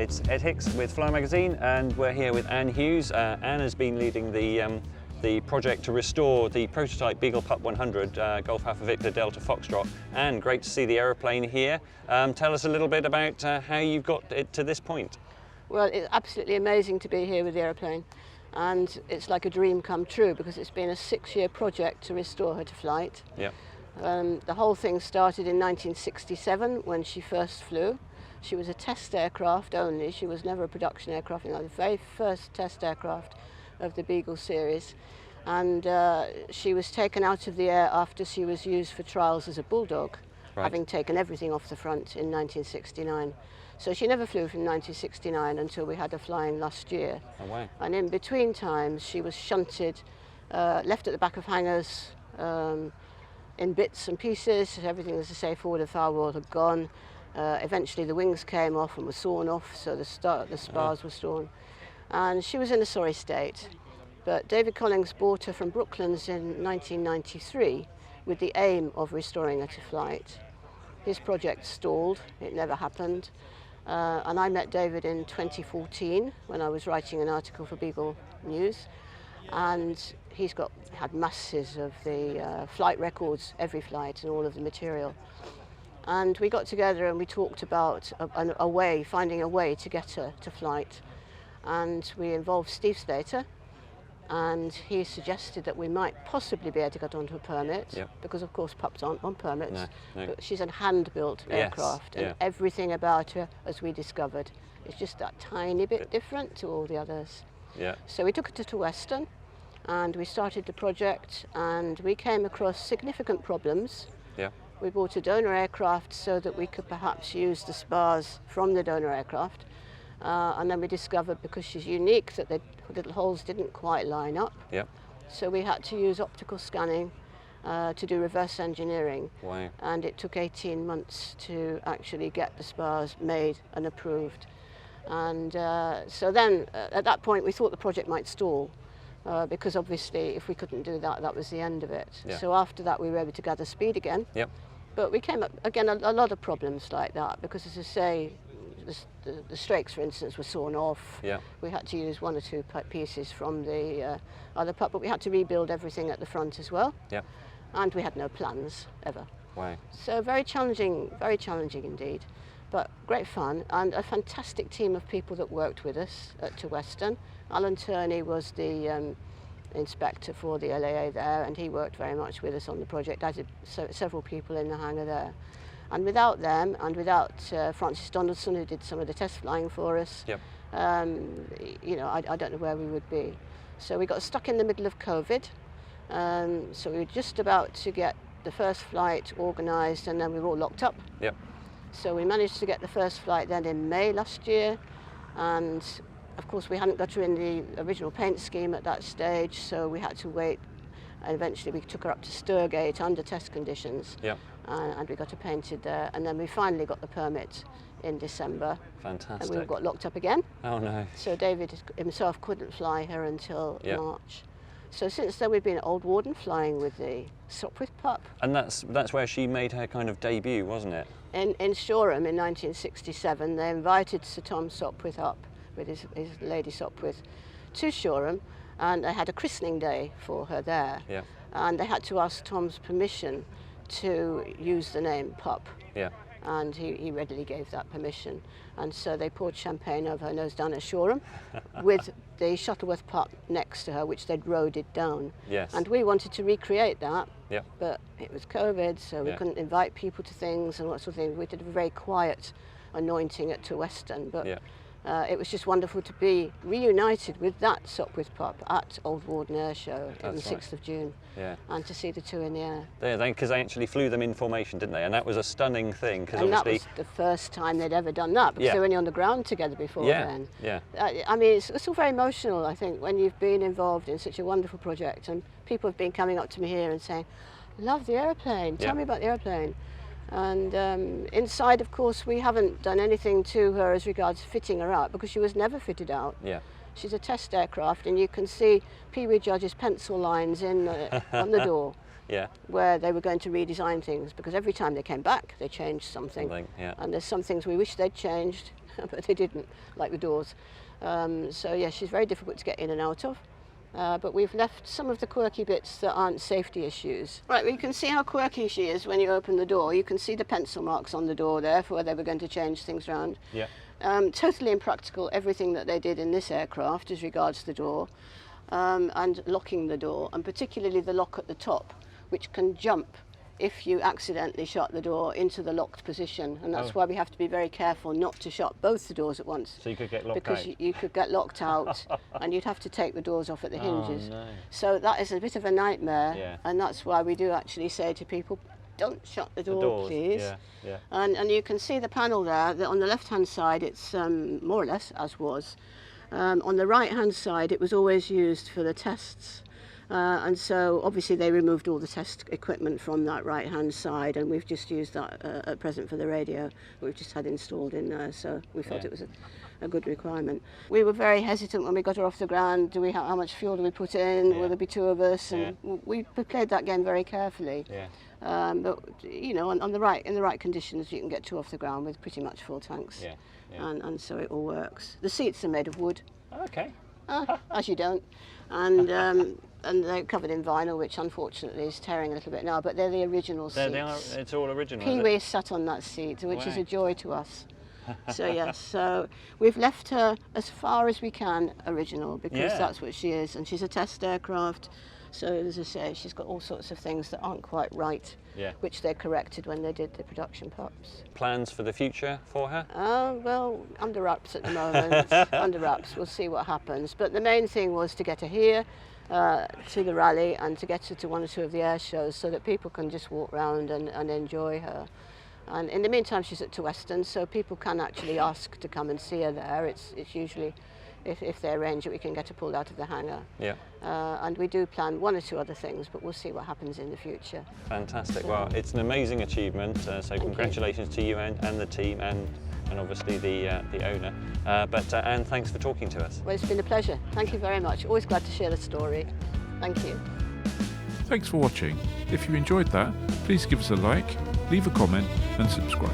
It's Ed Hicks with Fly Magazine, and we're here with Anne Hughes. Anne has been leading the project to restore the prototype Beagle Pup 100, Golf Alpha Victor Delta Foxtrot. Anne, great to see the aeroplane here. Tell us a little bit about how you got it to this point. Well, it's absolutely amazing to be here with the aeroplane, and it's like a dream come true because it's been a 6-year project to restore her to flight. Yeah. The whole thing started in 1967 when she first flew. She was a test aircraft only. She was never a production aircraft. The very first test aircraft of the Beagle series, and she was taken out of the air after she was used for trials as a bulldog, right, having taken everything off the front in 1969. So she never flew from 1969 until we had her flying last year. Oh, wow. And in between times she was shunted, left at the back of hangars in bits and pieces. Everything, as I say, forward and firewall had gone. Eventually the wings came off and were sawn off, so the spars were sawn. And she was in a sorry state. But David Collins bought her from Brooklands in 1993 with the aim of restoring her to flight. His project stalled, it never happened. And I met David in 2014 when I was writing an article for Beagle News. And he's had masses of the flight records, every flight and all of the material. And we got together and we talked about finding a way to get her to flight. And we involved Steve Slater, and he suggested that we might possibly be able to get onto a permit, yep, because of course pups aren't on permits. No. But she's a hand-built aircraft, and everything about her, as we discovered, is just that tiny bit different to all the others. Yeah. So we took her to Western, and we started the project, and we came across significant problems. Yeah. We bought a donor aircraft so that we could perhaps use the spars from the donor aircraft. And then we discovered, because she's unique, that the little holes didn't quite line up. Yep. So we had to use optical scanning to do reverse engineering. Wow. And it took 18 months to actually get the spars made and approved. And so then, at that point, we thought the project might stall. Because obviously, if we couldn't do that, that was the end of it. Yeah. So after that, we were able to gather speed again. Yep. But we came up, again, a lot of problems like that, because as I say, the strakes, for instance, were sawn off. Yeah. We had to use 1 or 2 pieces from the other pup, but we had to rebuild everything at the front as well. Yep. And we had no plans, ever. Wow. So very challenging indeed, but great fun, and a fantastic team of people that worked with us to Western. Alan Turney was the inspector for the LAA there, and he worked very much with us on the project, as did several people in the hangar there. And without them, and without Francis Donaldson, who did some of the test flying for us, yep, you know, I don't know where we would be. So we got stuck in the middle of COVID. So we were just about to get the first flight organised, and then we were all locked up. Yep. So we managed to get the first flight then in May last year, and of course we hadn't got her in the original paint scheme at that stage, so we had to wait, and eventually we took her up to Sturgate under test conditions. Yep. And we got her painted there, and then we finally got the permit in December. Fantastic. And we got locked up again. Oh no. So David himself couldn't fly her until yep, March. So since then we've been at Old Warden flying with the Sopwith pup. And that's where she made her kind of debut, wasn't it? In Shoreham in 1967, they invited Sir Tom Sopwith up with his Lady Sopwith to Shoreham, and they had a christening day for her there. Yeah. And they had to ask Tom's permission to use the name Pup. Yeah. And he readily gave that permission. And so they poured champagne over her nose down at Shoreham with the Shuttleworth pup next to her, which they'd roded down. Yes. And we wanted to recreate that, yep, but it was COVID, so we couldn't invite people to things and that sort of thing. We did a very quiet anointing at to Western, but yeah, it was just wonderful to be reunited with that Sopwith pup at Old Warden Air Show on the 6th of June. Yeah. And to see the two in the air. Because they actually flew them in formation, didn't they? And that was a stunning thing. And that was the first time they'd ever done that, because they were only on the ground together before then. Yeah. I mean, it's all very emotional, I think, when you've been involved in such a wonderful project, and people have been coming up to me here and saying, love the aeroplane, tell me about the aeroplane. And inside, of course, we haven't done anything to her as regards fitting her out, because she was never fitted out. Yeah. She's a test aircraft, and you can see Pee Wee Judge's pencil lines on the door. Yeah. where they were going to redesign things, because every time they came back, they changed something. Yeah. And there's some things we wish they'd changed, but they didn't, like the doors. So yeah, she's very difficult to get in and out of. But we've left some of the quirky bits that aren't safety issues. Right, well, you can see how quirky she is when you open the door. You can see the pencil marks on the door there for where they were going to change things around. Yeah. Totally impractical, everything that they did in this aircraft as regards the door, and locking the door, and particularly the lock at the top, which can jump if you accidentally shut the door into the locked position, and that's why we have to be very careful not to shut both the doors at once. So you could get locked out? Because you could get locked out and you'd have to take the doors off at the hinges. Oh, no. So that is a bit of a nightmare, Yeah. and that's why we do actually say to people, don't shut the door, doors, please. yeah, yeah. And you can see the panel there, that on the left-hand side it's more or less as was. On the right-hand side it was always used for the tests. And so obviously they removed all the test equipment from that right-hand side, and we've just used that at present for the radio we've just had installed in there, so we felt it was a good requirement. We were very hesitant when we got her off the ground. How much fuel do we put in? Will there be two of us? And we played that game very carefully. Yeah. But you know, in the right conditions, you can get two off the ground with pretty much full tanks. Yeah. Yeah. And so it all works. The seats are made of wood. Okay. As you don't. And they're covered in vinyl, which unfortunately is tearing a little bit now, but they're the original seats. They are, it's all original. Pee-wee sat on that seat, which is Wow. a joy to us. So yes, so we've left her as far as we can original, because that's what she is, and she's a test aircraft. So as I say, she's got all sorts of things that aren't quite right, which they corrected when they did the production pups. Plans for the future for her? Well, under wraps at the moment. Under wraps, we'll see what happens. But the main thing was to get her here to the rally, and to get her to one or two of the air shows, so that people can just walk around and enjoy her. And in the meantime, she's at Western, so people can actually ask to come and see her there. It's usually, if they arrange it, we can get her pulled out of the hangar. Yeah. And we do plan one or two other things, but we'll see what happens in the future. Fantastic. So, well, it's an amazing achievement. So congratulations to you and the team, and obviously the owner. But Anne, thanks for talking to us. Well, it's been a pleasure. Thank you very much. Always glad to share the story. Thank you. Thanks for watching. If you enjoyed that, please give us a like, leave a comment and subscribe.